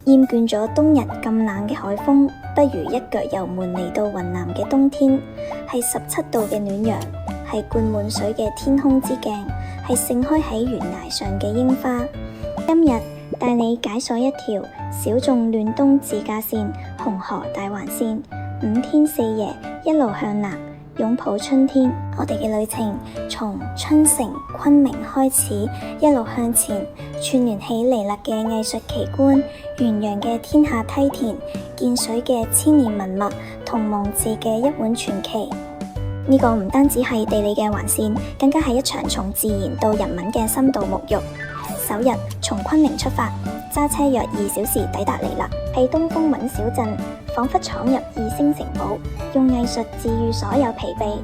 厭倦咗冬日咁冷嘅海風，不如一腳油門嚟到雲南嘅冬天。係17度嘅暖陽，係灌滿水嘅天空之鏡，係盛開喺懸崖上嘅櫻花。今日帶你解鎖一條小眾暖冬自駕線——紅河大環線，5天4夜一路向南，擁抱春天。我哋嘅旅程從春城昆明開始，一路向前，串聯起彌勒嘅藝術奇觀、元陽嘅天下梯田、建水嘅千年文物同蒙自嘅一碗傳奇。呢個唔單止係地理嘅環線，更加係一場從自然到人文嘅深度沐浴。首日從昆明出發，揸車約2小時抵達彌勒，喺東風韻小鎮，彷彿闖入2星城堡，用藝術治愈所有疲憊。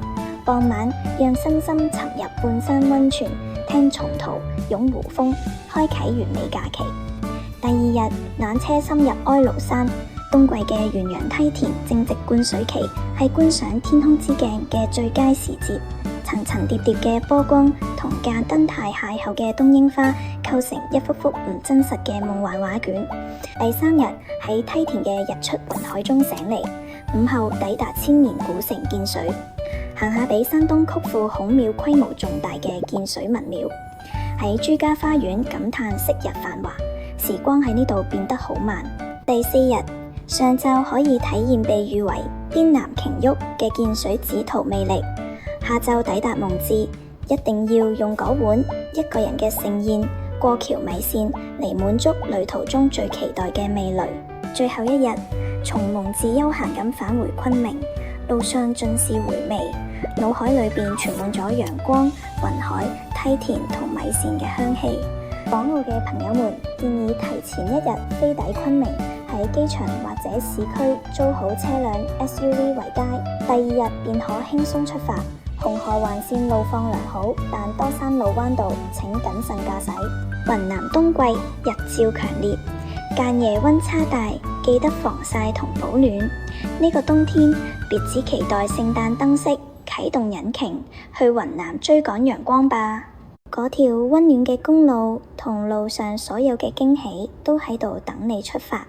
傍晚讓身心沉入半山溫泉，聽松濤擁湖風，開啟完美假期。第二日纜車深入哀牢山，冬季嘅元陽梯田正值灌水期，係觀賞天空之鏡嘅最佳時節。層層疊疊嘅波光同駕燈塔邂逅嘅冬櫻花，構成一幅幅唔真實嘅夢幻畫卷。第三日喺梯田嘅日出雲海中醒嚟，午後抵達千年古城建水，行下比山東曲阜孔廟規模重大嘅建水文廟。喺朱家花園感嘆昔日繁華，時光喺呢度變得好慢。第四日上晝可以體驗被譽為滇南瓊玉嘅建水紫桃魅力，下晝抵達蒙自，一定要用嗰碗一個人嘅盛宴過橋米線嚟滿足旅途中最期待嘅味蕾。最後一日從蒙自悠閒咁返回昆明，路上盡是回味，腦海裏邊存滿咗陽光、雲海、梯田同米線嘅香氣。港澳嘅朋友們建議提前1日飛抵昆明，喺機場或者市區租好車輛 SUV 為佳，第2日便可輕鬆出發。紅河環線路況良好，但多山路彎道，請謹慎駕駛。雲南冬季日照強烈，間夜溫差大，記得防曬同保暖。呢個冬天別只期待聖誕燈飾，啟動引擎去雲南追趕陽光吧。嗰條溫暖嘅公路同路上所有嘅驚喜都喺度等你出發。